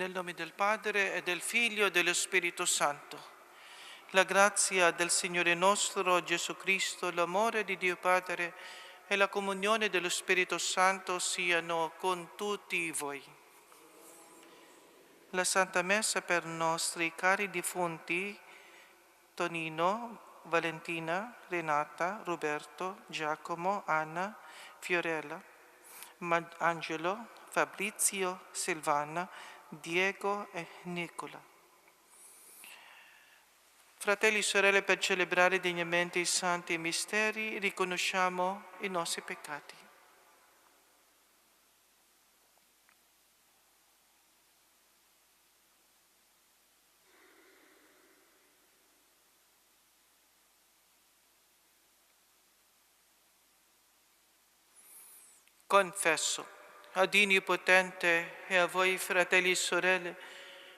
Nel nome del Padre e del Figlio e dello Spirito Santo. La grazia del Signore nostro Gesù Cristo, l'amore di Dio Padre e la comunione dello Spirito Santo siano con tutti voi. La Santa Messa per nostri cari defunti Tonino, Valentina, Renata, Roberto, Giacomo, Anna, Fiorella, Angelo, Fabrizio, Silvana, Diego e Nicola. Fratelli e sorelle, per celebrare degnamente i santi misteri, riconosciamo i nostri peccati. Confesso a Dio Potente e a voi, fratelli e sorelle,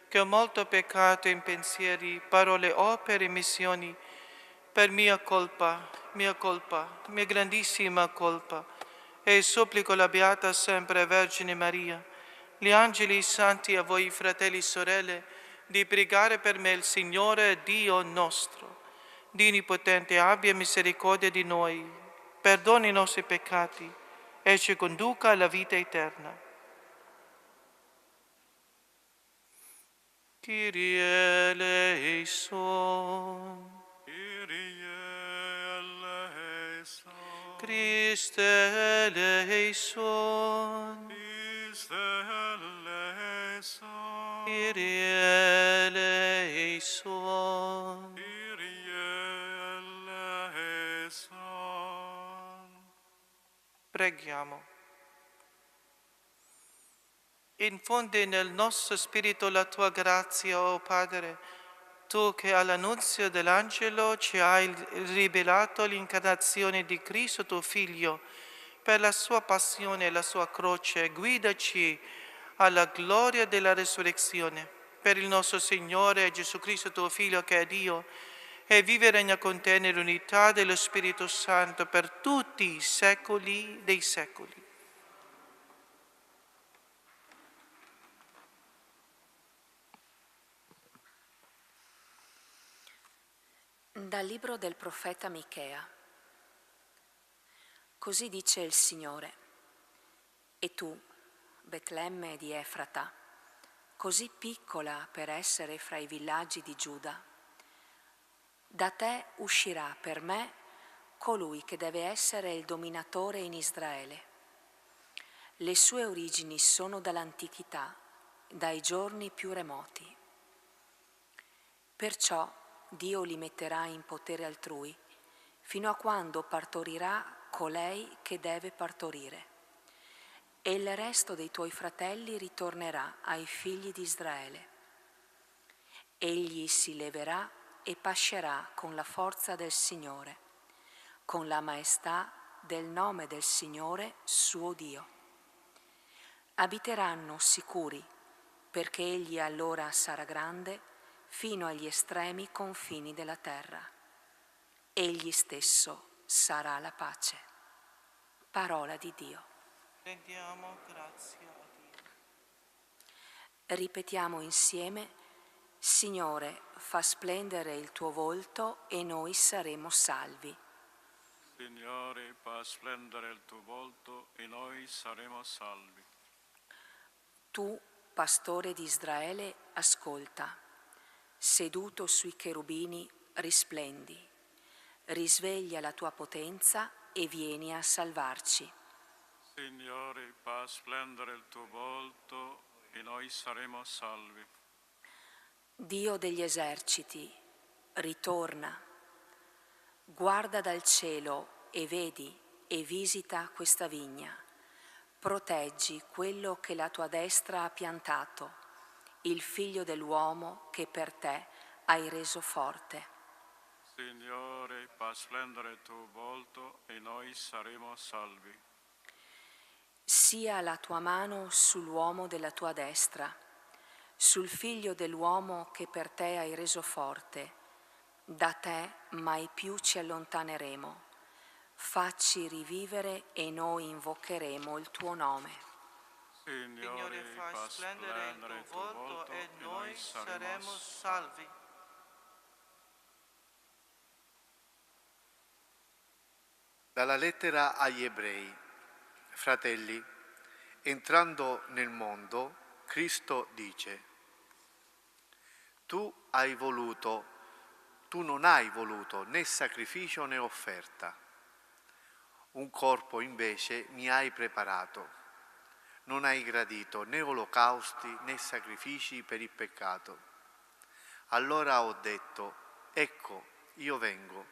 che ho molto peccato in pensieri, parole, opere e missioni, per mia grandissima colpa, e supplico la Beata sempre Vergine Maria, gli angeli santi e a voi, fratelli e sorelle, di pregare per me il Signore Dio nostro. Dio Onnipotente abbia misericordia di noi, perdoni i nostri peccati e ci conduca alla vita eterna. Kyrie eleison. Kyrie eleison. Christe eleison. Christe eleison. Kyrie eleison. Kyrie eleison. Preghiamo. Infondi nel nostro spirito la tua grazia, o Padre, tu che all'annunzio dell'angelo ci hai rivelato l'incarnazione di Cristo tuo Figlio, per la sua passione e la sua croce, guidaci alla gloria della resurrezione. Per il nostro Signore Gesù Cristo tuo Figlio, che è Dio, e vive e regna con te nell'unità dello Spirito Santo per tutti i secoli dei secoli. Dal libro del profeta Michea. Così dice il Signore: e tu, Betlemme di Efrata, così piccola per essere fra i villaggi di Giuda, da te uscirà per me colui che deve essere il dominatore in Israele. Le sue origini sono dall'antichità, dai giorni più remoti. Perciò Dio li metterà in potere altrui, fino a quando partorirà colei che deve partorire. E il resto dei tuoi fratelli ritornerà ai figli di Israele. Egli si leverà e pascerà con la forza del Signore, con la maestà del nome del Signore suo Dio. Abiteranno sicuri, perché egli allora sarà grande fino agli estremi confini della terra. Egli stesso sarà la pace. Parola di Dio. Rendiamo grazie a Dio. Ripetiamo insieme: Signore, fa splendere il tuo volto e noi saremo salvi. Signore, fa splendere il tuo volto e noi saremo salvi. Tu, pastore di Israele, ascolta. Seduto sui cherubini, risplendi. Risveglia la tua potenza e vieni a salvarci. Signore, fa splendere il tuo volto e noi saremo salvi. Dio degli eserciti, ritorna. Guarda dal cielo e vedi e visita questa vigna. Proteggi quello che la tua destra ha piantato, il figlio dell'uomo che per te hai reso forte. Signore, fa splendere il tuo volto e noi saremo salvi. Sia la tua mano sull'uomo della tua destra, sul figlio dell'uomo che per te hai reso forte. Da te mai più ci allontaneremo. Facci rivivere e noi invocheremo il tuo nome. Signore, fai splendere il tuo volto e noi saremo salvi. Dalla lettera agli Ebrei. Fratelli, entrando nel mondo, Cristo dice: tu non hai voluto né sacrificio né offerta. Un corpo invece mi hai preparato. Non hai gradito né olocausti né sacrifici per il peccato. Allora ho detto: ecco, io vengo,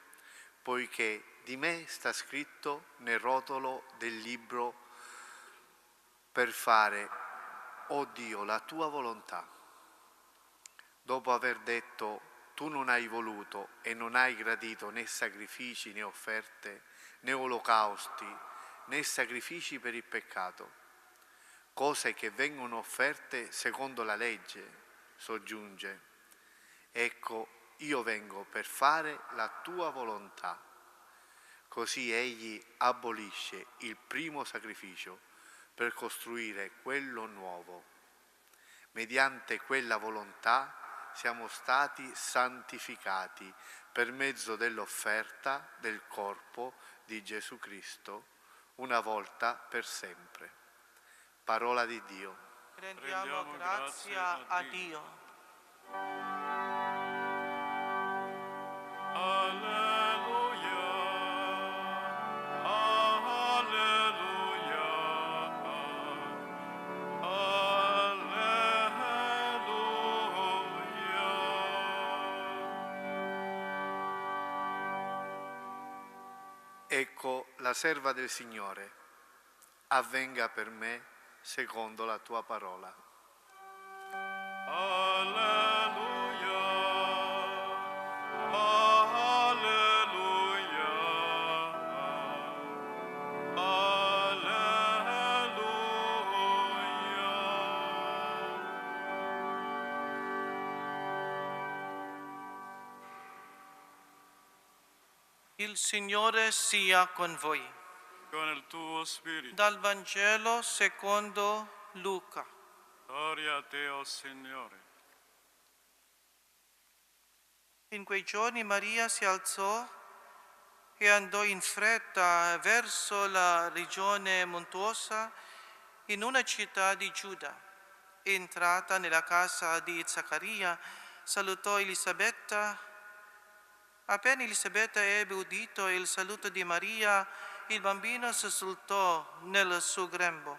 poiché di me sta scritto nel rotolo del libro per fare, oh Dio, la tua volontà. Dopo aver detto: tu non hai voluto e non hai gradito né sacrifici né offerte, né olocausti, né sacrifici per il peccato, cose che vengono offerte secondo la legge, soggiunge: ecco, io vengo per fare la tua volontà. Così egli abolisce il primo sacrificio per costruire quello nuovo. Mediante quella volontà siamo stati santificati per mezzo dell'offerta del corpo di Gesù Cristo, una volta per sempre. Parola di Dio. Rendiamo grazie a Dio. Alleluia, alleluia, alleluia. Ecco la serva del Signore, avvenga per me secondo la tua parola. Alleluia, Il Signore sia con voi. con il tuo spirito. Dal Vangelo secondo Luca. Gloria a te, o Signore. In quei giorni Maria si alzò e andò in fretta verso la regione montuosa in una città di Giuda. Entrata nella casa di Zaccaria, salutò Elisabetta. Appena Elisabetta ebbe udito il saluto di Maria, il bambino sussultò nel suo grembo.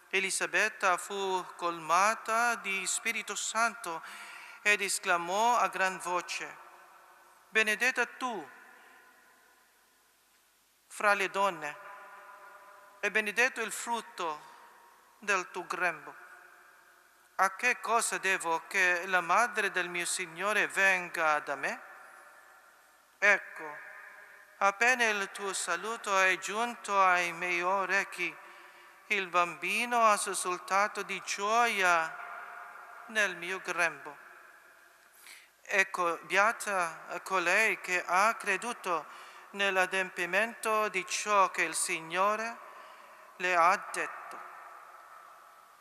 Elisabetta fu colmata di Spirito Santo ed esclamò a gran voce: benedetta tu fra le donne, e benedetto il frutto del tuo grembo. A che cosa devo che la madre del mio Signore venga da me? Ecco, appena il tuo saluto è giunto ai miei orecchi, il bambino ha sussultato di gioia nel mio grembo. Ecco, beata colei che ha creduto nell'adempimento di ciò che il Signore le ha detto.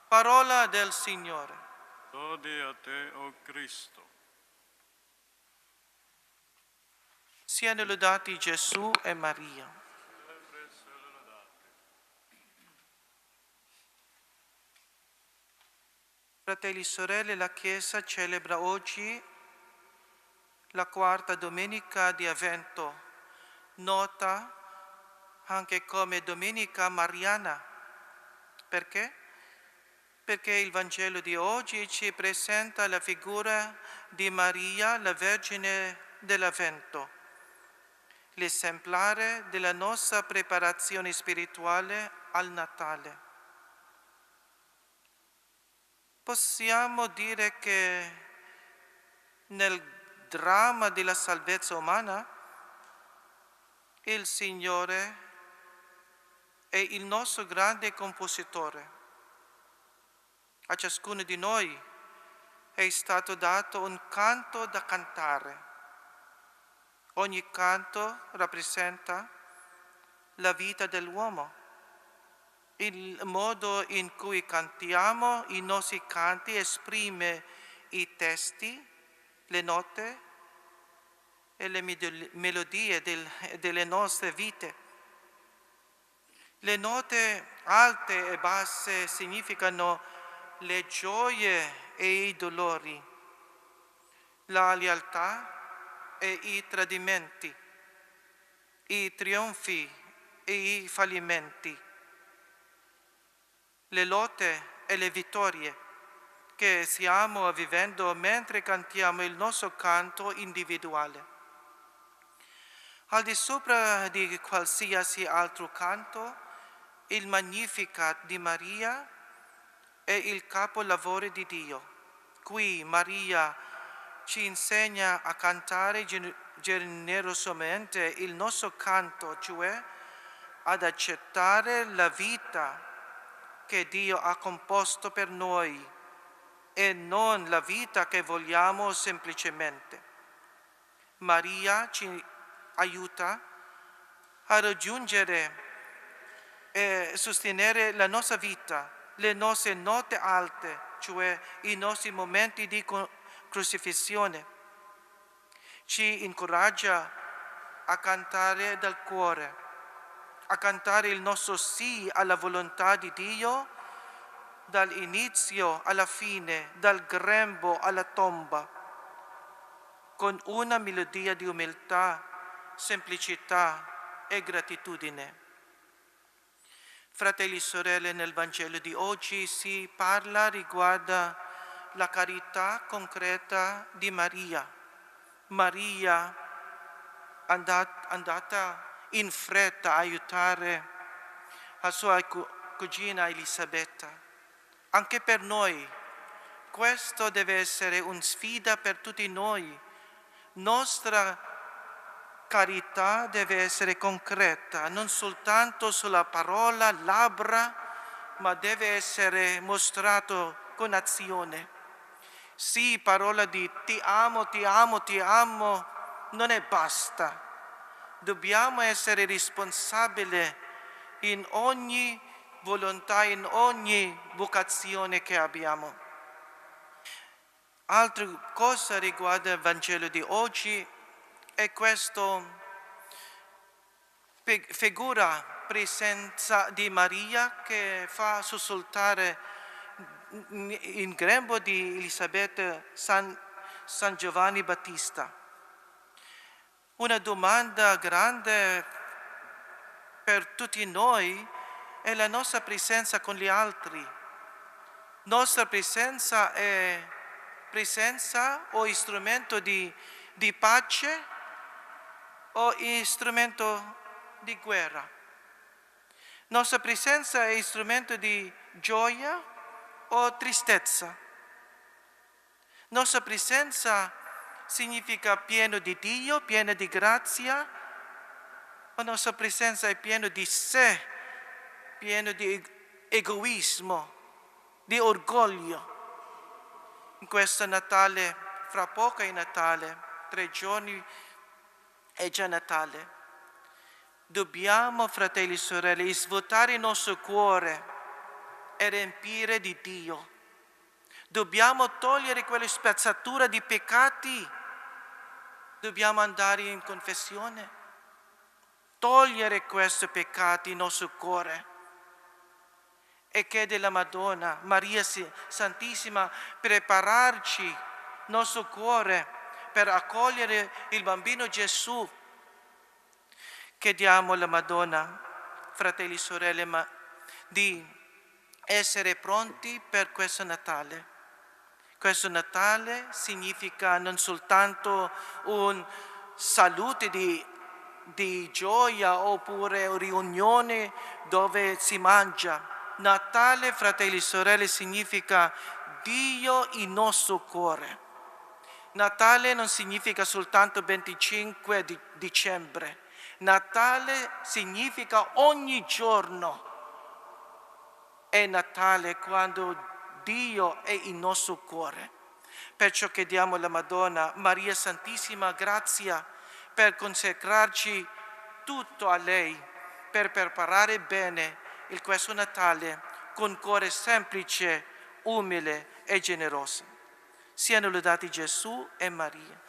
Parola del Signore. Lode a te, o Cristo. Siano lodati Gesù e Maria. Fratelli e sorelle, la Chiesa celebra oggi la quarta domenica di Avvento, nota anche come Domenica Mariana. Perché? Perché il Vangelo di oggi ci presenta la figura di Maria, la Vergine dell'Avvento, l'esemplare della nostra preparazione spirituale al Natale. Possiamo dire che nel dramma della salvezza umana il Signore è il nostro grande compositore. A ciascuno di noi è stato dato un canto da cantare. Ogni canto rappresenta la vita dell'uomo Il modo in cui cantiamo i nostri canti esprime i testi, le note e le melodie delle nostre vite. Le note alte e basse significano le gioie e i dolori, la lealtà e i tradimenti, i trionfi e i fallimenti, le lotte e le vittorie che stiamo vivendo mentre cantiamo il nostro canto individuale. Al di sopra di qualsiasi altro canto, il Magnificat di Maria è il capolavoro di Dio. Qui Maria ci insegna a cantare generosamente il nostro canto, cioè ad accettare la vita che Dio ha composto per noi e non la vita che vogliamo semplicemente. Maria ci aiuta a raggiungere e sostenere la nostra vita, le nostre note alte, cioè i nostri momenti di crucifissione. Ci incoraggia a cantare dal cuore, a cantare il nostro sì alla volontà di Dio dall'inizio alla fine, dal grembo alla tomba, con una melodia di umiltà, semplicità e gratitudine. Fratelli e sorelle, nel Vangelo di oggi si parla riguardo la carità concreta di Maria. Maria andata in fretta a aiutare la sua cugina Elisabetta. Anche per noi questo deve essere una sfida per tutti noi. Nostra carità deve essere concreta, non soltanto sulla parola, labbra, ma deve essere mostrato con azione. Sì, parola di ti amo, ti amo, ti amo, non è basta. Dobbiamo essere responsabili in ogni volontà, in ogni vocazione che abbiamo. Altra cosa riguardo il Vangelo di oggi è questa figura, presenza di Maria che fa sussultare in grembo di Elisabetta San Giovanni Battista. Una domanda grande per tutti noi è la nostra presenza con gli altri. Nostra presenza è presenza o strumento di pace o strumento di guerra. Nostra presenza è strumento di gioia o tristezza. Nostra presenza significa pieno di Dio, pieno di grazia, o nostra presenza è pieno di sé, pieno di egoismo, di orgoglio. In questo Natale, fra poco è Natale, 3 giorni è già Natale. Dobbiamo, fratelli e sorelle, svuotare il nostro cuore e riempire di Dio. Dobbiamo togliere quella spazzatura di peccati. Dobbiamo andare in confessione, togliere questi peccati nel nostro cuore e chiede alla Madonna, Maria Santissima, prepararci il nostro cuore per accogliere il bambino Gesù. Chiediamo alla Madonna, fratelli e sorelle, di essere pronti per questo Natale. Questo Natale significa non soltanto un saluto di gioia oppure riunione dove si mangia. Natale, fratelli e sorelle, significa Dio in nostro cuore. Natale non significa soltanto 25 di dicembre. Natale significa ogni giorno. È Natale quando Dio è il nostro cuore. Perciò chiediamo alla Madonna, Maria Santissima, grazia per consacrarci tutto a lei, per preparare bene il questo Natale con cuore semplice, umile e generoso. Siano lodati Gesù e Maria.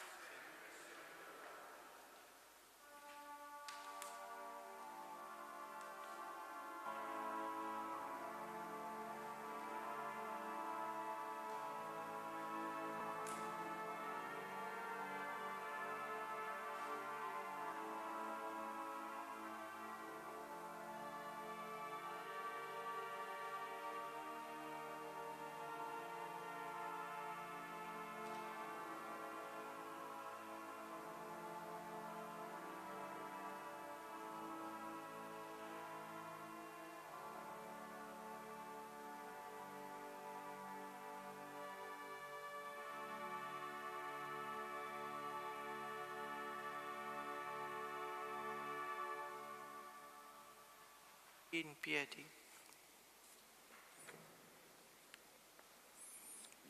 In piedi.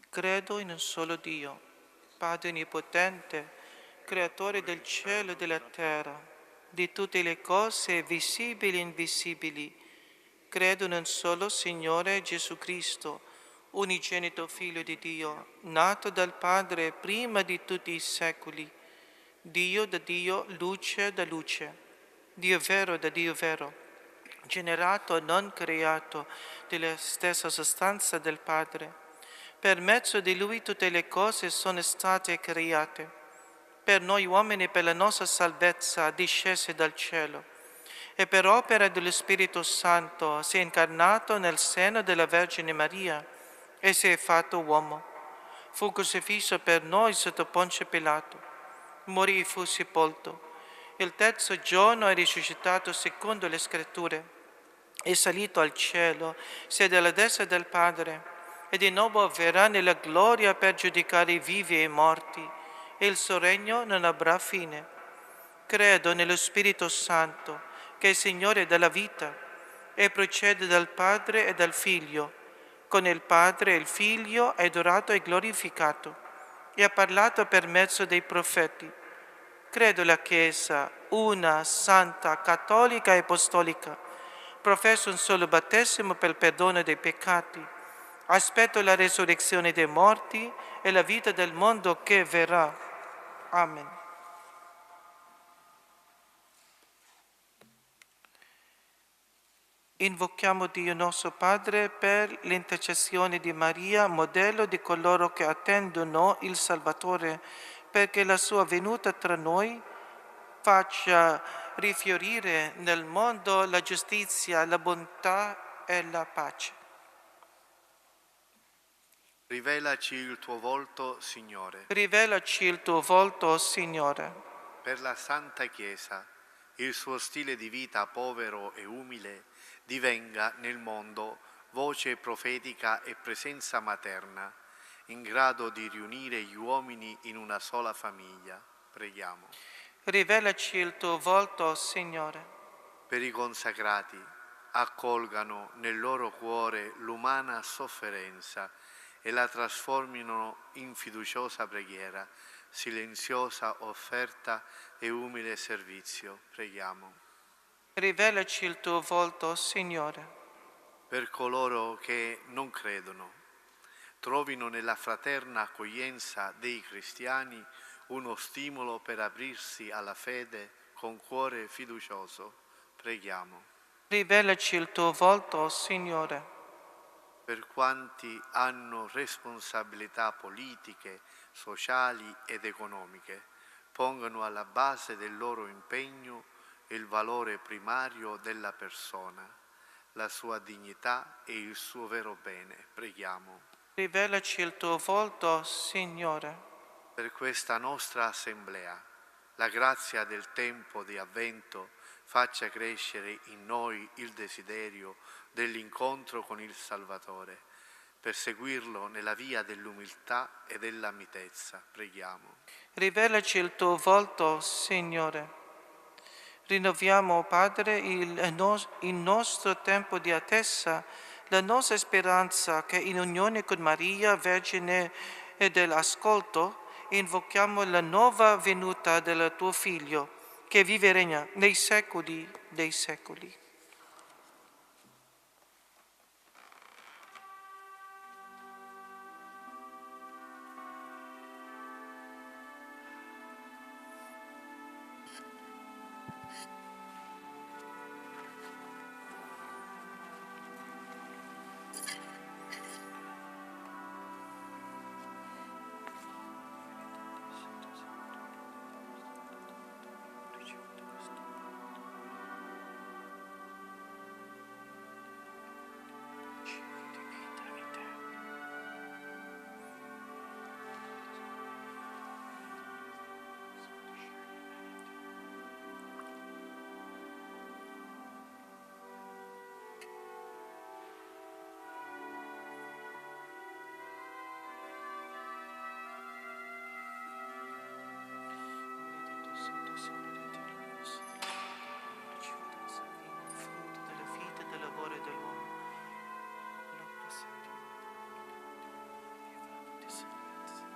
Credo in un solo Dio, Padre Onnipotente, Creatore del cielo e della terra, di tutte le cose visibili e invisibili. Credo in un solo Signore Gesù Cristo, unigenito Figlio di Dio, nato dal Padre prima di tutti i secoli, Dio da Dio, luce da luce, Dio vero da Dio vero, generato e non creato, della stessa sostanza del Padre. Per mezzo di Lui tutte le cose sono state create. Per noi uomini, per la nostra salvezza, discese dal cielo. E per opera dello Spirito Santo si è incarnato nel seno della Vergine Maria e si è fatto uomo. Fu crocifisso per noi sotto Ponzio Pilato. Morì e fu sepolto. Il terzo giorno è risuscitato secondo le Scritture. È salito al cielo, siede alla destra del Padre, e di nuovo verrà nella gloria per giudicare i vivi e i morti, e il suo regno non avrà fine. Credo nello Spirito Santo, che è Signore della vita, e procede dal Padre e dal Figlio. Con il Padre e il Figlio è adorato e glorificato, e ha parlato per mezzo dei profeti. Credo alla Chiesa, una, santa, cattolica e apostolica. Professo un solo battesimo per il perdono dei peccati. Aspetto la resurrezione dei morti e la vita del mondo che verrà. Amen. Invochiamo Dio nostro Padre per l'intercessione di Maria, modello di coloro che attendono il Salvatore, perché la sua venuta tra noi faccia rifiorire nel mondo la giustizia, la bontà e la pace. Rivelaci il tuo volto, Signore. Rivelaci il tuo volto, Signore. Per la Santa Chiesa, il suo stile di vita povero e umile divenga nel mondo voce profetica e presenza materna, in grado di riunire gli uomini in una sola famiglia. Preghiamo. Rivelaci il tuo volto, Signore. Per i consacrati, accolgano nel loro cuore l'umana sofferenza e la trasformino in fiduciosa preghiera, silenziosa offerta e umile servizio. Preghiamo. Rivelaci il tuo volto, Signore. Per coloro che non credono, trovino nella fraterna accoglienza dei cristiani uno stimolo per aprirsi alla fede con cuore fiducioso. Preghiamo. Rivelaci il tuo volto, Signore. Per quanti hanno responsabilità politiche, sociali ed economiche, pongano alla base del loro impegno il valore primario della persona, la sua dignità e il suo vero bene. Preghiamo. Rivelaci il tuo volto, Signore. Per questa nostra assemblea, la grazia del tempo di Avvento faccia crescere in noi il desiderio dell'incontro con il Salvatore, per seguirlo nella via dell'umiltà e della mitezza. Preghiamo. Rivelaci il tuo volto, Signore. Rinnoviamo, Padre, il nostro tempo di attesa, la nostra speranza che in unione con Maria, Vergine e dell'ascolto, invochiamo la nuova venuta del tuo Figlio, che vive e regna nei secoli dei secoli. Santo Signore Eterno, frutto della vita e del lavoro dell'uomo. L'opera Santo. Ti salvezza.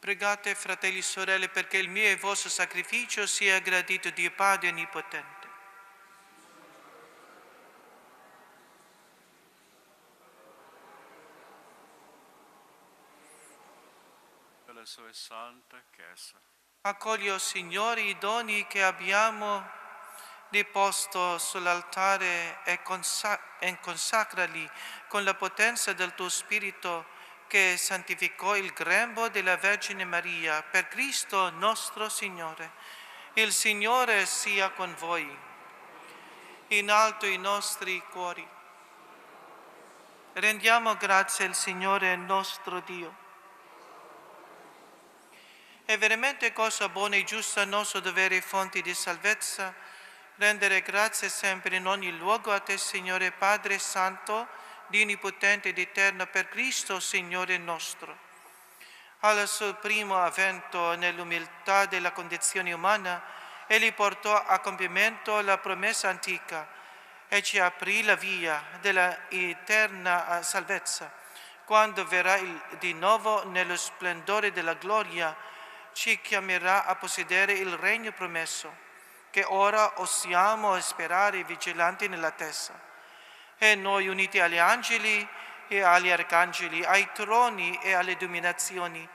Pregate, fratelli e sorelle, perché il mio e il vostro sacrificio sia gradito Dio Padre Onnipotente. Per le sue sante chiese. Accogli, o Signore, i doni che abbiamo deposto sull'altare e consacrali con la potenza del tuo Spirito che santificò il grembo della Vergine Maria per Cristo nostro Signore. Il Signore sia con voi. In alto i nostri cuori. Rendiamo grazie al Signore nostro Dio. È veramente cosa buona e giusta, nostro dovere e fonte di salvezza, rendere grazie sempre in ogni luogo a te, Signore Padre Santo, Dio Onnipotente ed Eterno, per Cristo, Signore nostro. Al suo primo avvento nell'umiltà della condizione umana, Egli portò a compimento la promessa antica e ci aprì la via della eterna salvezza. Quando verrà di nuovo nello splendore della gloria, ci chiamerà a possedere il regno promesso, che ora osiamo sperare vigilanti nell'attesa. E noi, uniti agli angeli e agli arcangeli, ai troni e alle dominazioni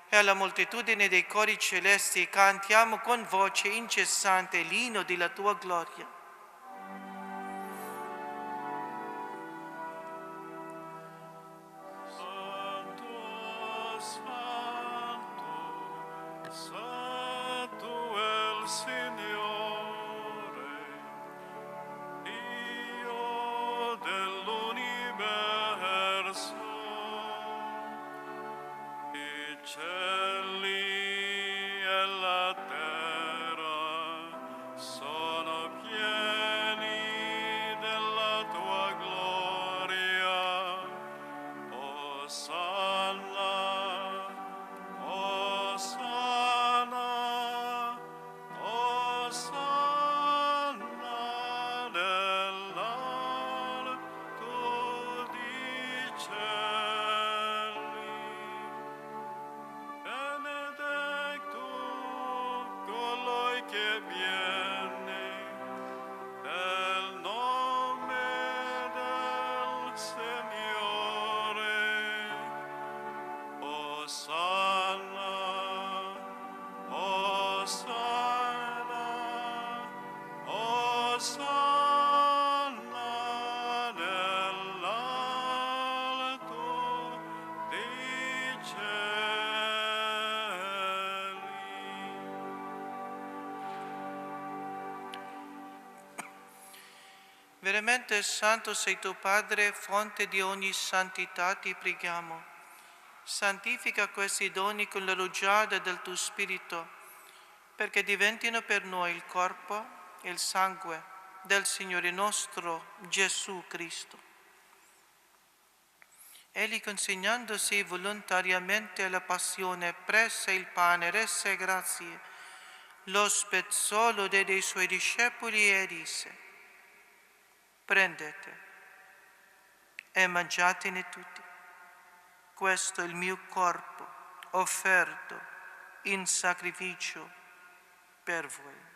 e alla moltitudine dei cori celesti, cantiamo con voce incessante l'inno della tua gloria. Veramente santo sei tu, Padre, fonte di ogni santità, ti preghiamo. Santifica questi doni con la rugiada del tuo Spirito, perché diventino per noi il corpo e il sangue del Signore nostro Gesù Cristo. Egli, consegnandosi volontariamente alla passione, prese il pane, rese grazie, lo spezzò, lo diede ai suoi discepoli e disse: prendete e mangiatene tutti. Questo è il mio corpo, offerto in sacrificio per voi.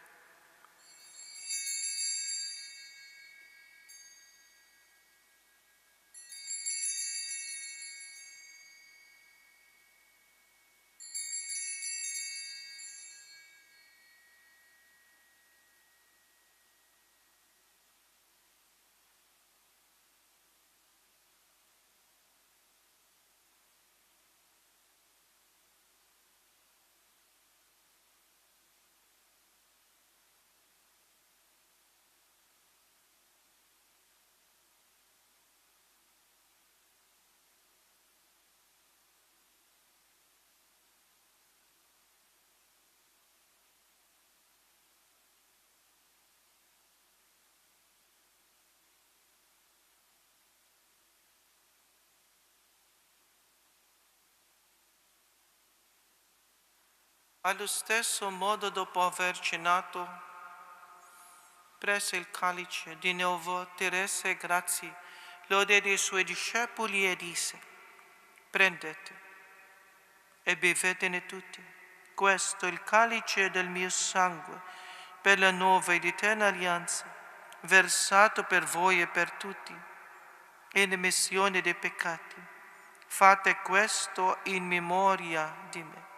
Allo stesso modo, dopo aver cenato, prese il calice, di nuovo ti rese grazie, lo diede ai suoi discepoli e disse: prendete e bevetene tutti. Questo è il calice del mio sangue, per la nuova ed eterna alleanza, versato per voi e per tutti, in emissione dei peccati. Fate questo in memoria di me.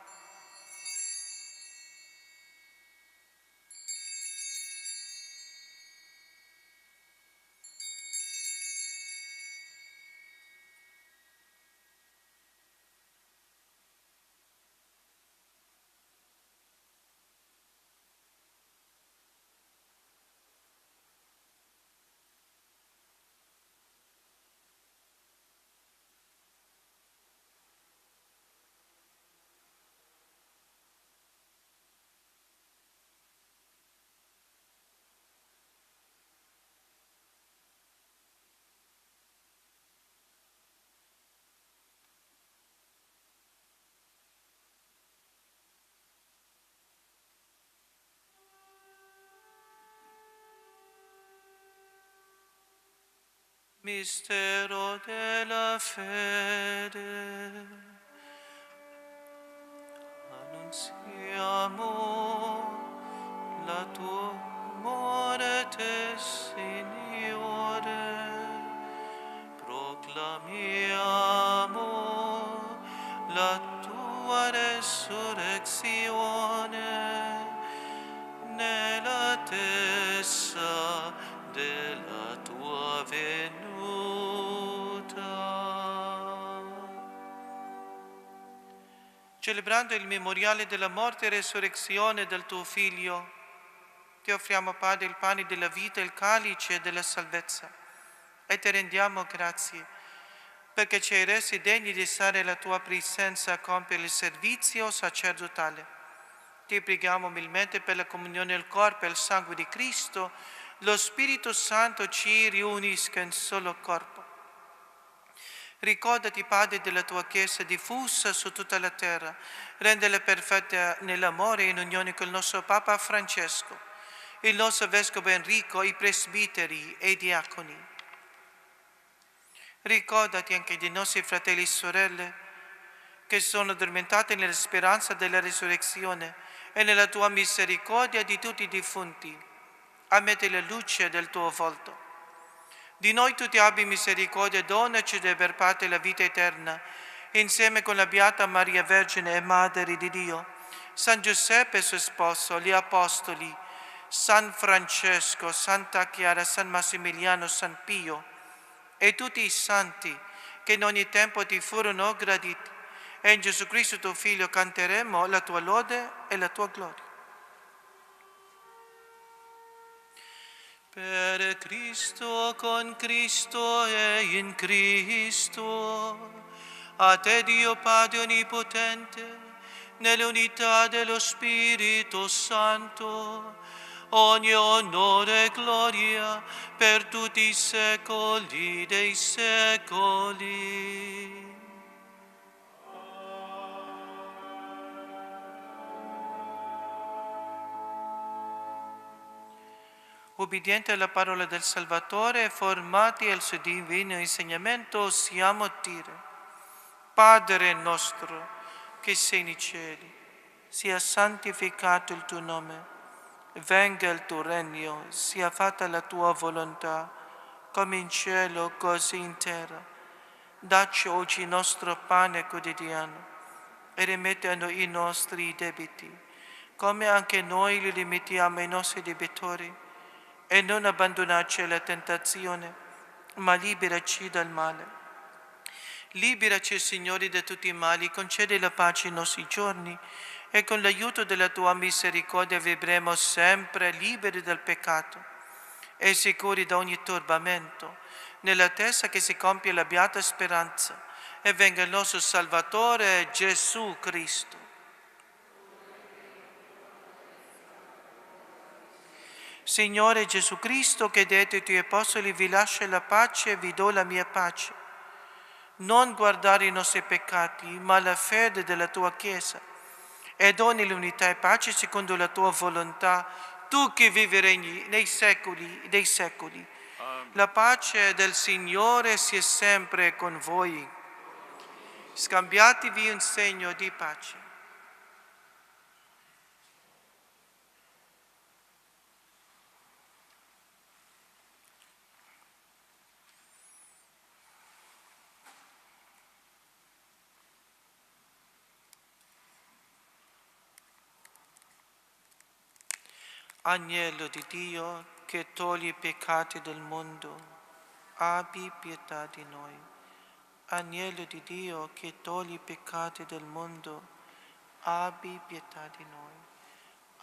Mistero della fede. Annunziamo la tua morte, Signore. Proclamiamo la tua resurrezione nell'attesa della tua venuta. Celebrando il memoriale della morte e resurrezione del tuo Figlio, ti offriamo, Padre, il pane della vita e il calice della salvezza, e ti rendiamo grazie perché ci hai resi degni di stare alla tua presenza a compiere il servizio sacerdotale. Ti preghiamo umilmente per la comunione del corpo e il sangue di Cristo, lo Spirito Santo ci riunisca in solo corpo. Ricordati, Padre, della tua Chiesa diffusa su tutta la terra, rendela perfetta nell'amore e in unione con il nostro Papa Francesco, il nostro Vescovo Enrico, i presbiteri e i diaconi. Ricordati anche dei nostri fratelli e sorelle che sono addormentati nella speranza della risurrezione e nella tua misericordia di tutti i defunti. Ammette la luce del tuo volto. Di noi tutti abbi misericordia e donaci di aver parte la vita eterna, insieme con la Beata Maria Vergine e Madre di Dio, San Giuseppe suo sposo, gli Apostoli, San Francesco, Santa Chiara, San Massimiliano, San Pio e tutti i santi che in ogni tempo ti furono graditi. E in Gesù Cristo tuo Figlio canteremo la tua lode e la tua gloria. Per Cristo, con Cristo e in Cristo, a te Dio Padre Onnipotente, nell'unità dello Spirito Santo, ogni onore e gloria per tutti i secoli dei secoli. Ubbidienti alla parola del Salvatore e formati al suo divino insegnamento, osiamo dire: Padre nostro che sei nei cieli, sia santificato il tuo nome, venga il tuo regno, sia fatta la tua volontà, come in cielo così in terra. Dacci oggi il nostro pane quotidiano e rimetti a noi i nostri debiti, come anche noi li rimettiamo ai nostri debitori. E non abbandonarci alla tentazione, ma liberaci dal male. Liberaci, Signore, da tutti i mali, concedi la pace ai nostri giorni e con l'aiuto della tua misericordia vivremo sempre liberi dal peccato e sicuri da ogni turbamento, nell'attesa che si compia la beata speranza e venga il nostro Salvatore Gesù Cristo. Signore Gesù Cristo, che detto ai tuoi apostoli: vi lascio la pace e vi do la mia pace. Non guardare i nostri peccati, ma la fede della tua Chiesa, e doni l'unità e pace secondo la tua volontà, tu che vivi e regni nei secoli dei secoli. La pace del Signore sia sempre con voi. Scambiatevi un segno di pace. Agnello di Dio che toglie i peccati del mondo, abbi pietà di noi. Agnello di Dio che toglie i peccati del mondo, abbi pietà di noi.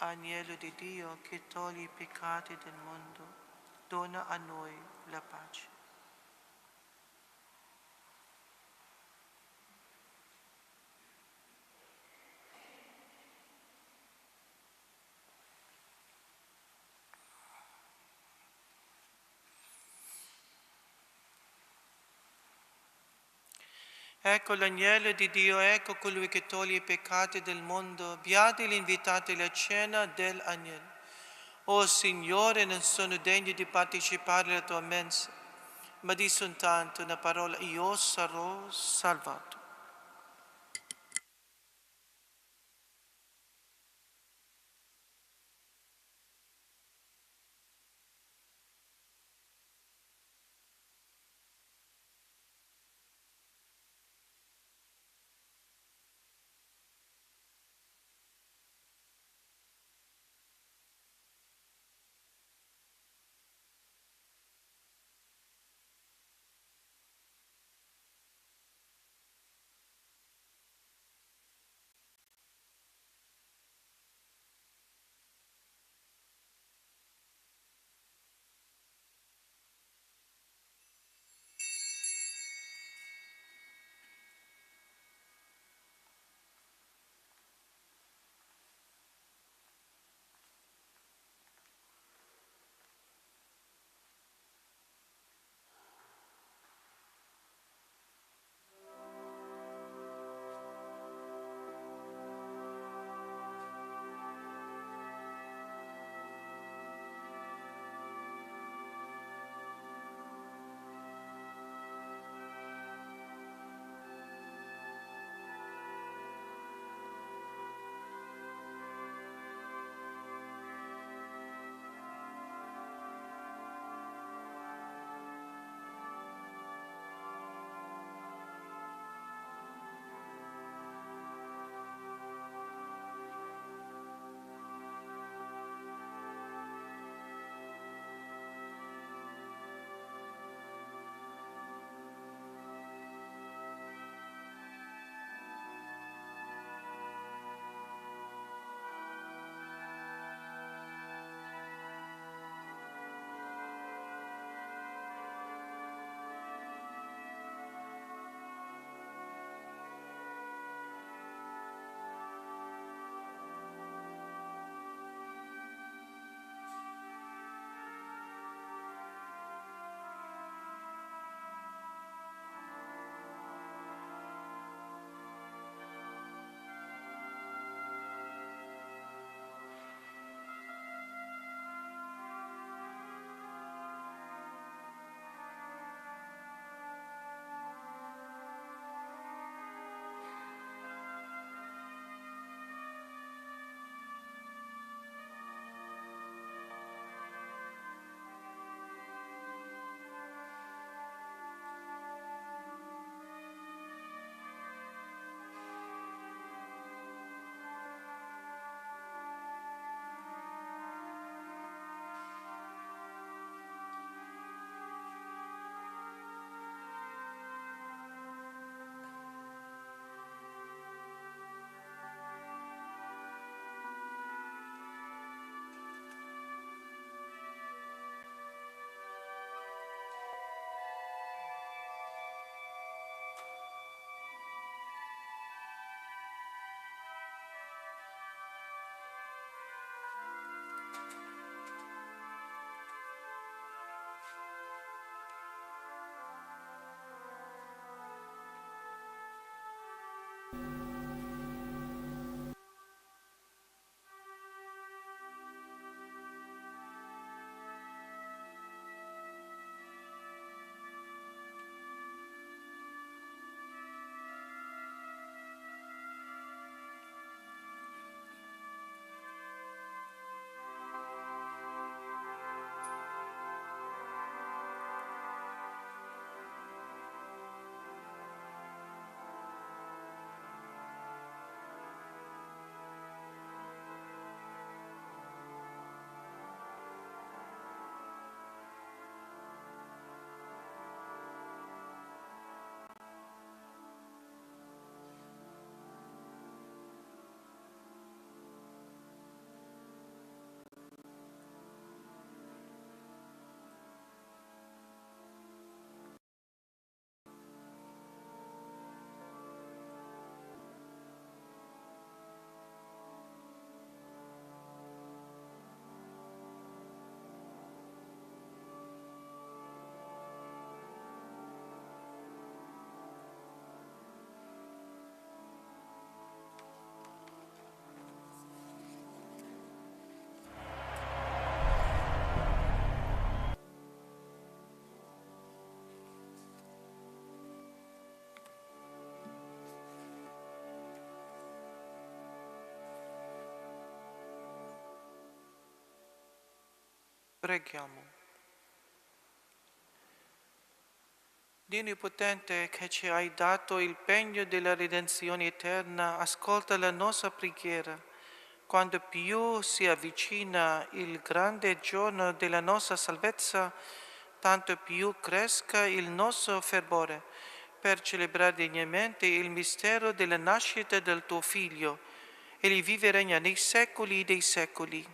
Agnello di Dio che toglie i peccati del mondo, dona a noi la pace. Ecco l'agnello di Dio, ecco colui che toglie i peccati del mondo. Beati gli invitati alla cena dell'agnello. O Signore, non sono degno di partecipare alla tua mensa, ma di soltanto una parola, io sarò salvato. Preghiamo. Dio Onnipotente, che ci hai dato il pegno della redenzione eterna, ascolta la nostra preghiera. Quando più si avvicina il grande giorno della nostra salvezza, tanto più cresca il nostro fervore per celebrare degnamente il mistero della nascita del tuo Figlio. Egli vive e regna nei secoli dei secoli.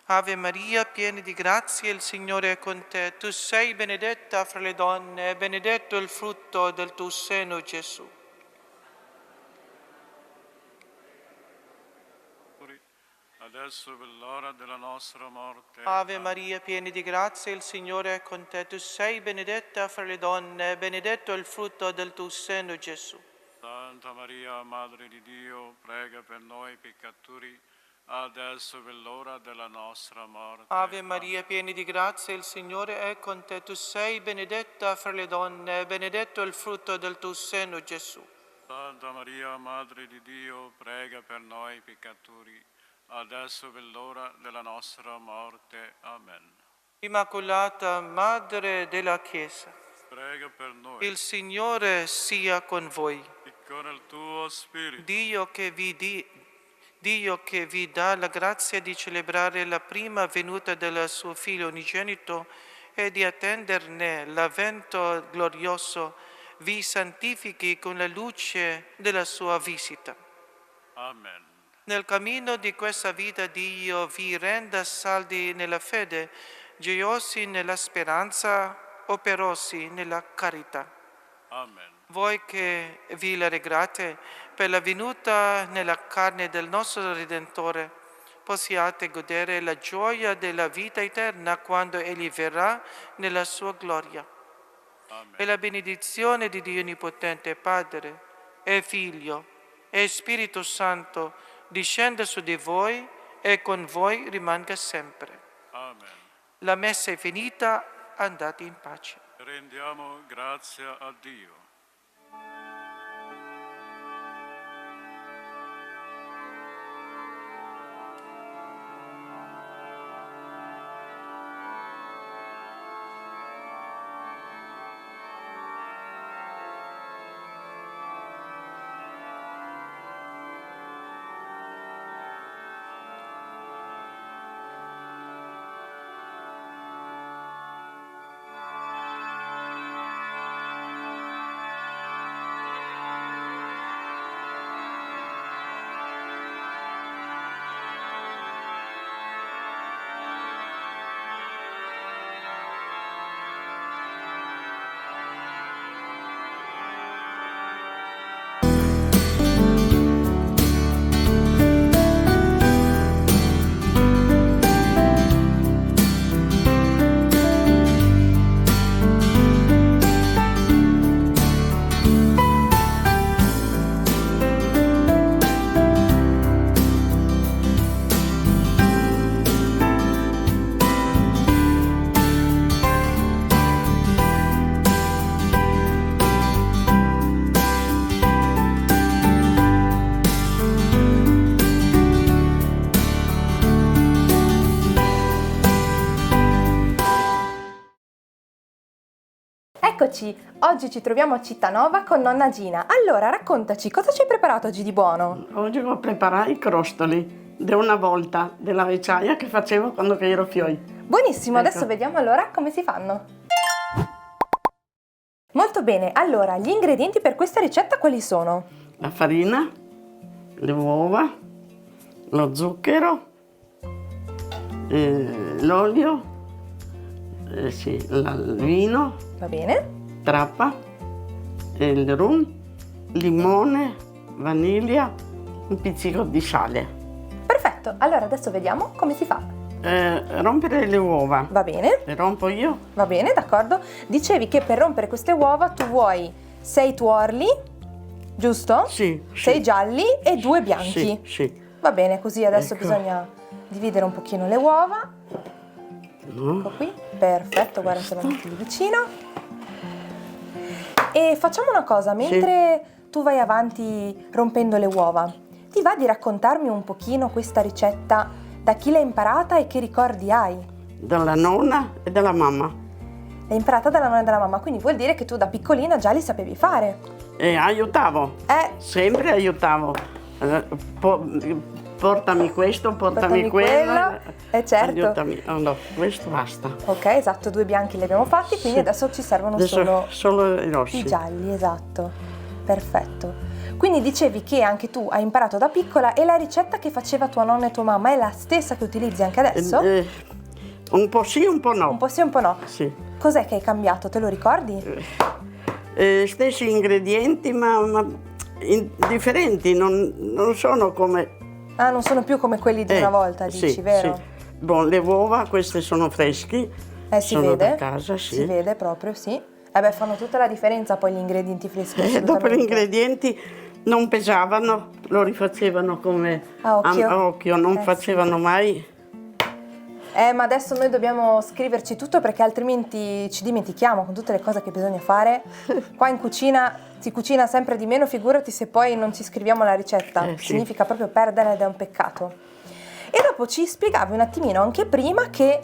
Ave Maria, piena di grazia, il Signore è con te. Tu sei benedetta fra le donne, e benedetto il frutto del tuo seno, Gesù. Adesso per l'ora della nostra morte. Ave Maria, piena di grazia, il Signore è con te. Tu sei benedetta fra le donne, e benedetto il frutto del tuo seno, Gesù. Santa Maria, Madre di Dio, prega per noi peccatori, adesso per l'ora della nostra morte. Ave Maria, piena di grazia, il Signore è con te. Tu sei benedetta fra le donne, e benedetto il frutto del tuo seno, Gesù. Santa Maria, Madre di Dio, prega per noi peccatori, adesso per l'ora della nostra morte. Amen. Immacolata Madre della Chiesa, Prega per noi. il Signore sia con voi. E con il tuo spirito. Dio che vi dà la grazia di celebrare la prima venuta del suo Figlio unigenito e di attenderne l'avvento glorioso, vi santifichi con la luce della sua visita. Amen. Nel cammino di questa vita Dio vi renda saldi nella fede, gioiosi nella speranza, operosi nella carità. Amen. Voi che vi rallegrate per la venuta nella carne del nostro Redentore, possiate godere la gioia della vita eterna quando Egli verrà nella sua gloria. Amen. E la benedizione di Dio Onnipotente, Padre e Figlio e Spirito Santo, discenda su di voi e con voi rimanga sempre. Amen. La messa è finita, andate in pace. Rendiamo grazia a Dio. Eccoci, oggi ci troviamo a Cittanova con nonna Gina. Allora, raccontaci, cosa ci hai preparato oggi di buono? Oggi ho preparato i crostoli di una volta, della vecchiaia che facevo quando ero fioi. Buonissimo, Ecco. adesso vediamo allora come si fanno. Molto bene, allora, gli ingredienti per questa ricetta quali sono? La farina, le uova, lo zucchero, l'olio, il vino, Va bene? trappa, il rum, limone, vaniglia, un pizzico di sale. Perfetto, allora adesso vediamo come si fa. Rompere le uova. Va bene? Le rompo io? Va bene, d'accordo. Dicevi che per rompere queste uova tu vuoi 6 tuorli, giusto? Sì. 6 gialli e 2 bianchi. Sì. Va bene, così adesso Ecco. bisogna dividere un pochino le uova. No? Ecco qui, perfetto, guarda se lo metti lì vicino. E facciamo una cosa, mentre tu vai avanti rompendo le uova, ti va di raccontarmi un pochino questa ricetta, da chi l'hai imparata e che ricordi hai? dalla nonna e dalla mamma. L'hai imparata dalla nonna e dalla mamma, quindi vuol dire che tu da piccolina già li sapevi fare. E aiutavo, sempre aiutavo. Portami questo, portami quello. Certo. Aiutami. No, questo basta. Ok, esatto, 2 bianchi li abbiamo fatti, quindi Sì. adesso ci servono Adesso solo i i rossi. gialli, esatto. Perfetto. Quindi dicevi che anche tu hai imparato da piccola e la ricetta che faceva tua nonna e tua mamma è la stessa che utilizzi anche adesso? Un po' sì, un po' no. Un po' sì, un po' no. Sì. Cos'è che hai cambiato? Te lo ricordi? Stessi ingredienti, ma differenti, non sono come... Ah, non sono più come quelli di una volta, dici, sì, vero? Sì. Bon, le uova, queste sono freschi, Si sono vede. da casa, sì. Si vede proprio, sì. Fanno tutta la differenza poi gli ingredienti freschi. Dopo gli assolutamente. ingredienti non pesavano, lo rifacevano come A occhio. a occhio, non Sì. facevano mai. Ma adesso noi dobbiamo scriverci tutto perché altrimenti ci dimentichiamo con tutte le cose che bisogna fare. Qua in cucina si cucina sempre di meno, figurati se poi non ci scriviamo la ricetta. Sì. Significa proprio perdere ed è un peccato. E dopo ci spiegavi un attimino anche prima che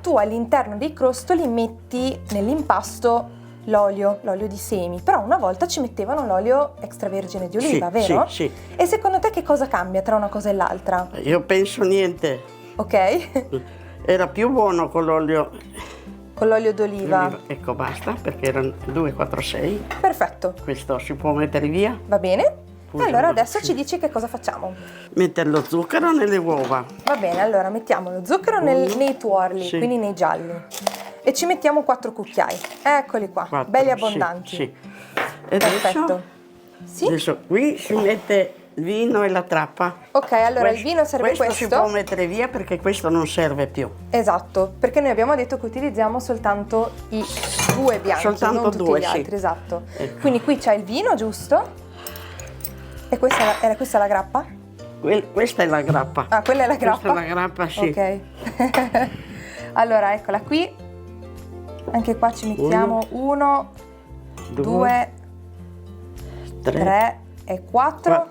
tu all'interno dei crostoli metti nell'impasto l'olio di semi, però una volta ci mettevano l'olio extravergine di oliva, Sì, vero? sì, sì. E secondo te che cosa cambia tra una cosa e l'altra? Io penso niente, Ok? era più buono con l'olio Con l'olio di d'oliva. oliva. Ecco, basta, perché erano 2, 4, 6. Perfetto, Questo si può mettere via, va bene? Scusa, Allora no, adesso sì. ci dici che cosa facciamo. mettere lo zucchero nelle uova. Va bene, allora mettiamo lo zucchero nei tuorli, Sì. quindi nei gialli. E ci mettiamo 4 cucchiai. Eccoli qua, 4, belli sì, abbondanti. Sì. E Perfetto. Sì? adesso qui si mette il vino e la trappa. Ok, allora il vino serve questo si può mettere via perché questo non serve più. Esatto, perché noi abbiamo detto che utilizziamo soltanto i 2 bianchi, Soltanto non tutti 2, gli sì. altri, esatto. Ecco. Quindi qui c'è il vino, giusto? E era questa la grappa? Questa è la grappa. Ah, quella è la grappa? Questa è la grappa, sì. Ok. Allora, eccola qui. Anche qua ci mettiamo 1, 2, 3 e 4.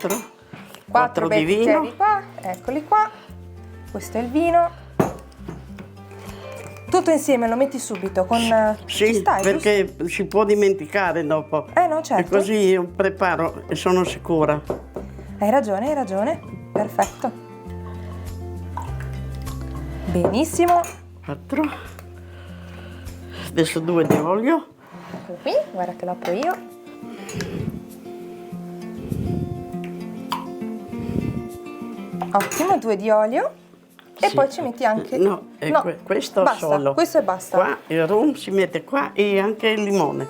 4 di vino. qua, eccoli qua. Questo è il vino. Tutto insieme lo metti subito con ci Sì, stai, perché si può dimenticare dopo. No, certo. E così io preparo e sono sicura. Hai ragione. Perfetto. Benissimo. 4. Adesso 2 di olio. Eccolo qui, guarda che lo apro io. Ottimo, 2 di olio. E Sì. poi ci metti anche... No, questo basta, solo. questo e basta. Qua il rum si mette qua e anche il limone.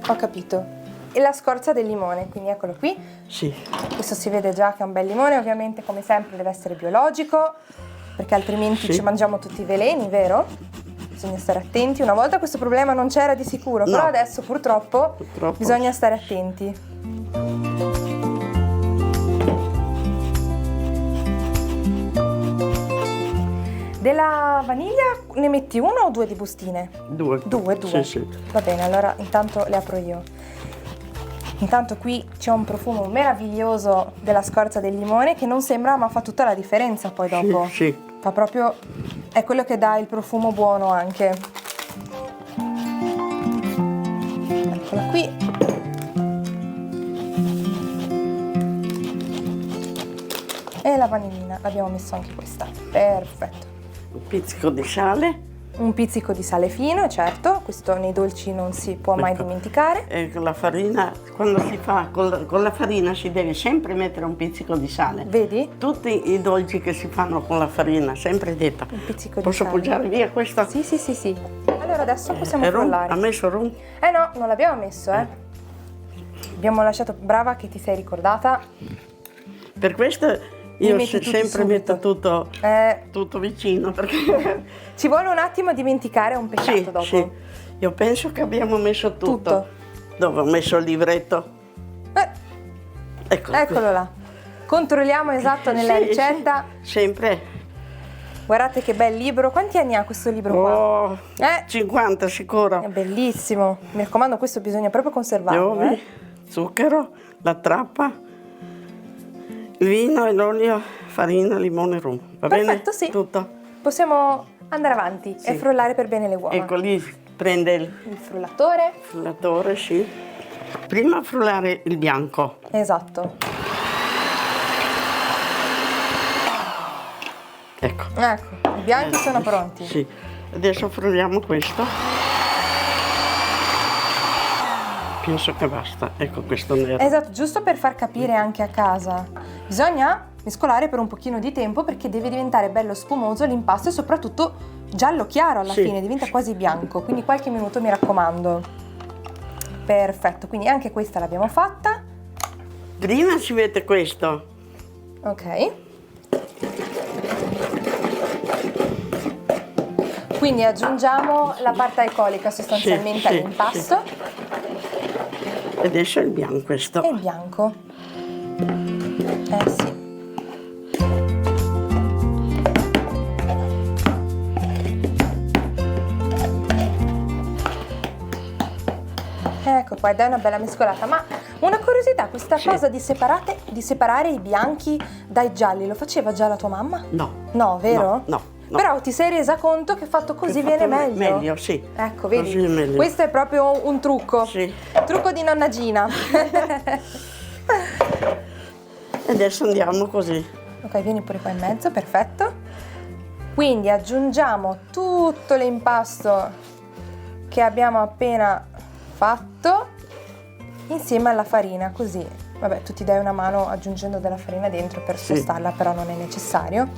Ho capito. E la scorza del limone, quindi eccolo qui. Sì. Questo si vede già che è un bel limone, ovviamente come sempre deve essere biologico, perché altrimenti Sì. ci mangiamo tutti i veleni, vero? Bisogna stare attenti. Una volta questo problema non c'era di sicuro, No. però adesso purtroppo bisogna sì. stare attenti. Della vaniglia ne metti 1 o 2 di bustine? 2. 2. Sì, sì. Va bene, allora intanto le apro io. Intanto qui c'è un profumo meraviglioso della scorza del limone che non sembra ma fa tutta la differenza poi dopo. Sì, sì. Fa proprio, è quello che dà il profumo buono anche. Eccola qui. E la vanillina, l'abbiamo messo anche questa. Perfetto. Un pizzico di sale. Un pizzico di sale fino, certo, questo nei dolci non si può mai Ecco. dimenticare. E con la farina, quando si fa con la farina si deve sempre mettere un pizzico di sale. Vedi? Tutti i dolci che si fanno con la farina, sempre detto. Un pizzico di Posso sale. appoggiare via questo? Sì. Allora adesso possiamo E rum? frullare. Ha messo rum? No, non l'abbiamo messo, Abbiamo lasciato, brava che ti sei ricordata. Per questo io metti tutti sempre subito. metto tutto, Eh, tutto vicino. Perché... ci vuole un attimo a dimenticare, è un peccato sì, dopo. sì. Io penso che abbiamo messo tutto. Tutto. Dove ho messo il livretto? Ecco. Eccolo là. Controlliamo esatto nella Sì, ricetta. sì, sempre. Guardate che bel libro. Quanti anni ha questo libro qua? Oh, Eh? 50 sicuro. È bellissimo. Mi raccomando, questo bisogna proprio conservarlo. Uovi, zucchero, la trappa, il vino e l'olio, farina, limone e rum. Va Perfetto, bene? sì. Tutto. Possiamo... andare avanti Sì. e frullare per bene le uova. Ecco lì prende Il frullatore. il frullatore, sì. Prima frullare il bianco. Esatto. Ecco. Ecco, i bianchi sono pronti. Sì. Adesso frulliamo questo. Penso che basta. Ecco questo nero. Esatto, giusto per far capire anche a casa. Bisogna mescolare per un pochino di tempo perché deve diventare bello spumoso l'impasto e soprattutto giallo chiaro alla Sì. fine, diventa quasi bianco, quindi qualche minuto mi raccomando. Perfetto, quindi anche questa l'abbiamo fatta. Prima ci mette questo. Ok. Quindi aggiungiamo la parte alcolica sostanzialmente Sì, sì, all'impasto E adesso il bianco questo. e il bianco. Sì. Ecco qua, ed è una bella mescolata. Ma una curiosità, questa Sì. cosa di separare i bianchi dai gialli, lo faceva già la tua mamma? No. No, vero? No. Però ti sei resa conto che fatto così Che viene fatto meglio? meglio, sì. Ecco, Così vedi? è meglio. Questo è proprio un trucco. Sì. Trucco di nonna Gina. E adesso andiamo così. Ok, vieni pure qua in mezzo, perfetto. Quindi aggiungiamo tutto l'impasto che abbiamo appena fatto insieme alla farina, così. Vabbè, tu ti dai una mano aggiungendo della farina dentro per Sì. spostarla, però non è necessario.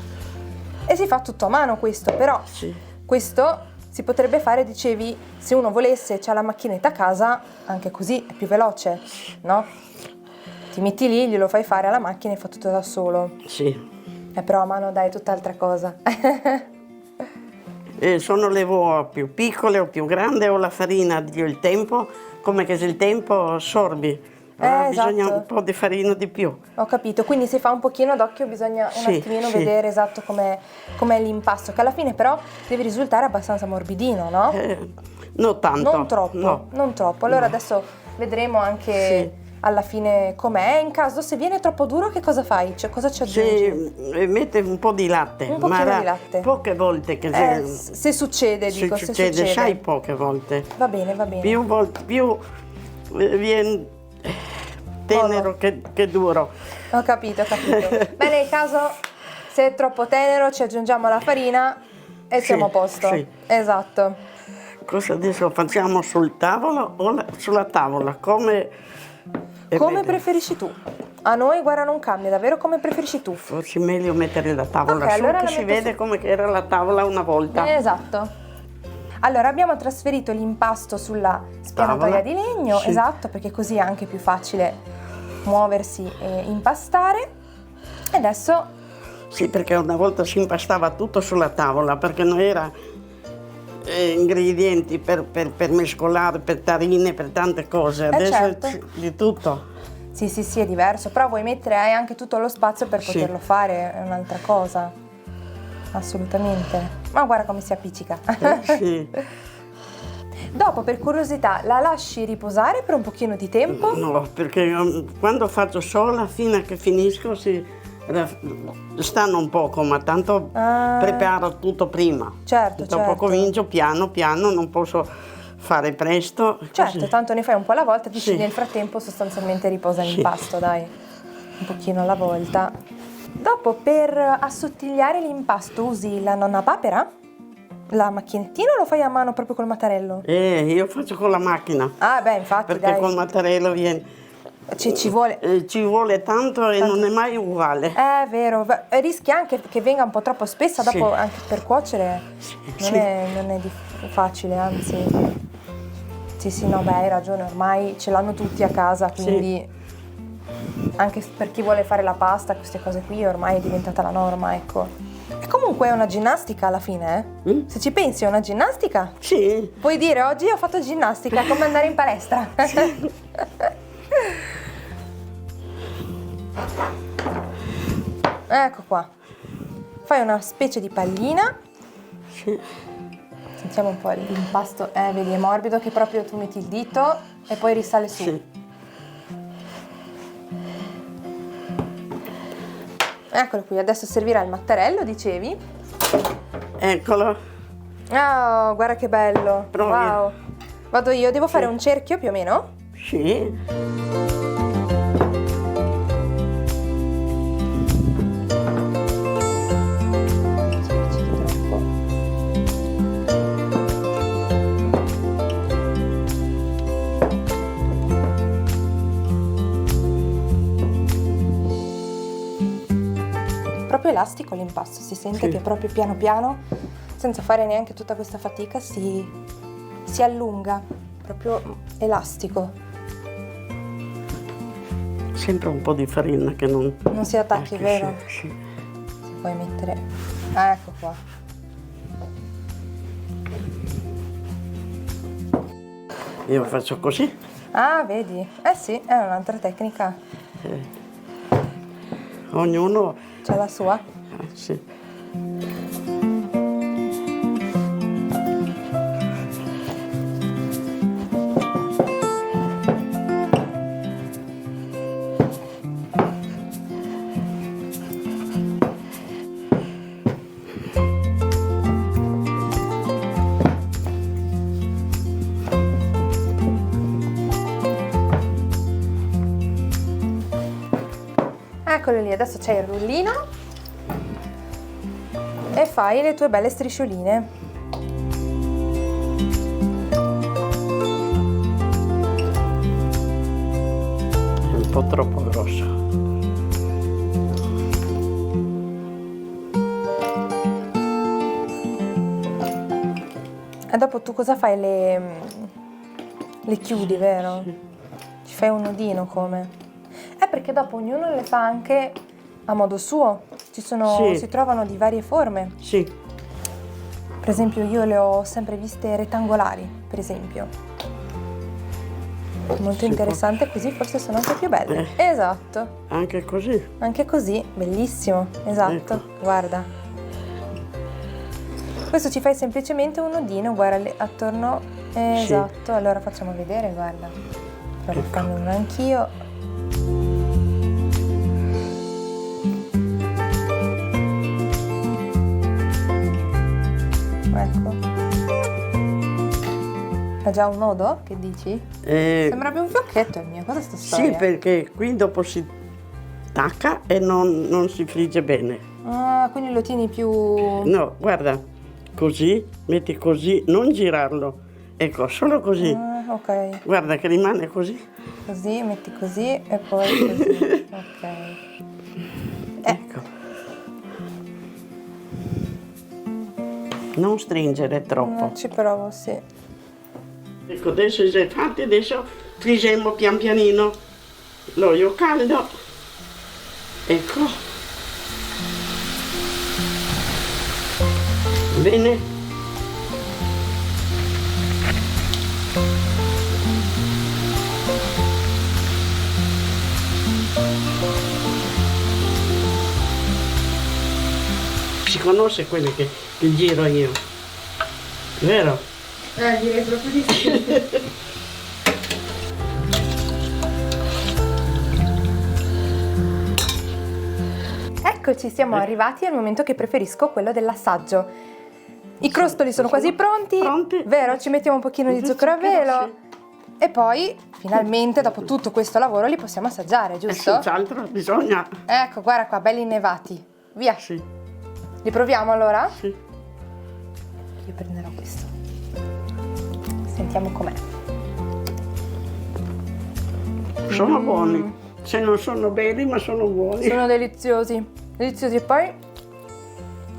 E si fa tutto a mano questo, però Sì. questo si potrebbe fare, dicevi, se uno volesse, c'ha la macchinetta a casa, anche così è più veloce, no? Ti metti lì, glielo fai fare alla macchina e fa tutto da solo. Sì. Però a mano dai, è tutt'altra cosa. E sono le uova più piccole o più grandi o la farina, dio il tempo, come che se il tempo assorbi. Allora bisogna esatto. un po' di farina di più. Ho capito, quindi se fa un pochino d'occhio bisogna un Sì, attimino sì. vedere esatto com'è l'impasto, che alla fine però deve risultare abbastanza morbidino, no? Non tanto. Non troppo, No. non troppo. Allora No. adesso vedremo anche Sì. alla fine com'è. In caso se viene troppo duro che cosa fai? Cioè, cosa ci aggiungi? Se mette un po' di latte, Un pochino ma di latte. poche volte che Se succede, se dico, se succede, succede. sai, poche volte. Va bene, va bene. Più volte, più viene tenero che duro. Ho capito, ho capito. Beh, nel caso se è troppo tenero ci aggiungiamo la farina e Sì, siamo a posto. sì. Esatto. Cosa adesso facciamo sul tavolo o sulla tavola? Come Come bene. preferisci tu? A noi, guarda, non cambia, davvero come preferisci tu. Forse è meglio mettere la tavola Ok, su, allora che la si metto vede su. come che era la tavola una volta. Esatto. Allora, abbiamo trasferito l'impasto sulla spianatoia Tavola. di legno, Sì. esatto, perché così è anche più facile muoversi e impastare. E adesso, Sì, perché una volta si impastava tutto sulla tavola, perché non era ingredienti per mescolare, per tarine, per tante cose. Adesso certo. di tutto. sì, è diverso, però vuoi mettere anche tutto lo spazio per Sì. poterlo fare, è un'altra cosa. Assolutamente. Ma guarda come si appiccica. Sì. Dopo, per curiosità, la lasci riposare per un pochino di tempo? No, perché quando faccio sola, fino a che finisco, stanno un poco, ma tanto preparo tutto prima. Certo, Dopo certo. comincio piano piano, non posso fare presto. Certo, così. tanto ne fai un po' alla volta, dici Sì. nel frattempo sostanzialmente riposa Sì. l'impasto, dai, un pochino alla volta. Dopo, per assottigliare l'impasto usi la nonna papera? La macchinettina o lo fai a mano proprio col mattarello? Io faccio con la macchina, Ah beh, infatti perché dai, col mattarello viene, ci vuole. ci vuole tanto e non è mai uguale. È vero, rischi anche che venga un po' troppo spessa, Sì. dopo anche per cuocere non sì. è facile, anzi. Sì, no, beh, hai ragione, ormai ce l'hanno tutti a casa, quindi anche per chi vuole fare la pasta, queste cose qui ormai è diventata la norma, ecco. E comunque è una ginnastica alla fine, eh? Se ci pensi è una ginnastica. Sì, Puoi dire oggi ho fatto ginnastica, come andare in palestra. Ecco qua. Fai una specie di pallina. sì. Sentiamo un po' l'impasto. Vedi, è morbido che proprio tu metti il dito e poi risale su. Sì. Eccolo qui, adesso servirà il mattarello, dicevi? Eccolo. Oh, guarda che bello. Provi. Wow. Vado io, devo fare Sì. un cerchio più o meno? Sì. Proprio elastico l'impasto, si sente Sì. che proprio piano piano, senza fare neanche tutta questa fatica, si allunga, proprio elastico, Sempre un po' di farina che non... non si attacchi, Ecco, vero? Sì, sì. Si puoi mettere... Ah, ecco qua. Io faccio così. Ah, vedi? Eh sì, è un'altra tecnica, Ognuno... c'è la sua. Sì. Eccolo lì, adesso c'hai il rullino e fai le tue belle striscioline. È un po' troppo grosso. E dopo tu cosa fai? Le chiudi, vero? Ci fai un nodino come? Perché dopo ognuno le fa anche a modo suo. Sì. Si trovano di varie forme. Sì. Per esempio io le ho sempre viste rettangolari, per esempio. Molto interessante, così forse sono anche più belle. Esatto, Anche così. anche così, bellissimo, esatto, Ecco. guarda. Questo ci fai semplicemente un nodino, guarda, attorno, esatto, allora facciamo vedere, guarda. Provo a farne uno anch'io. Ecco. Ha già un nodo? Che dici? Sembra più un fiocchetto il mio, cosa sta storia? Sì, perché qui dopo si tacca e non si frigge bene. Ah, quindi lo tieni più... No, guarda, così, metti così, non girarlo. Ecco, solo così. Ah, ok. Guarda che rimane così. Così, metti così e poi così. Ok. Ecco. Non stringere troppo. Ci provo, sì. Ecco, adesso si è fatti, adesso friggiamo pian pianino l'olio caldo. Ecco. Bene. Si conosce quelli che giro io, vero? Direi proprio di sì. Eccoci, siamo arrivati al momento che preferisco, quello dell'assaggio. I crostoli sono quasi pronti, pronti. vero? Ci mettiamo un pochino di zucchero a velo e poi finalmente dopo tutto questo lavoro li possiamo assaggiare, giusto? Senz'altro bisogna. Ecco, guarda qua, belli innevati. Via. Sì, Li proviamo allora? sì. Io prenderò questo. Sentiamo com'è. Sono buoni. Se non sono belli, ma sono buoni. Sono deliziosi. Deliziosi. E poi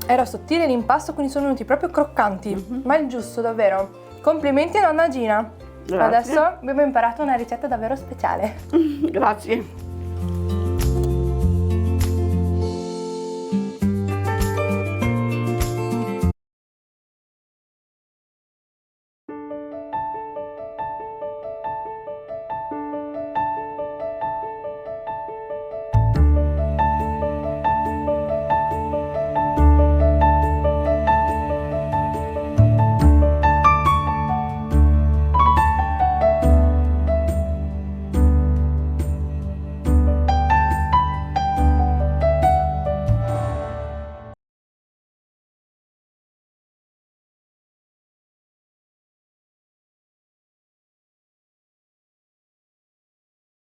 era sottile l'impasto, quindi sono venuti proprio croccanti. Ma è il giusto, davvero. Complimenti, nonna Gina. Grazie. Adesso abbiamo imparato una ricetta davvero speciale. Grazie.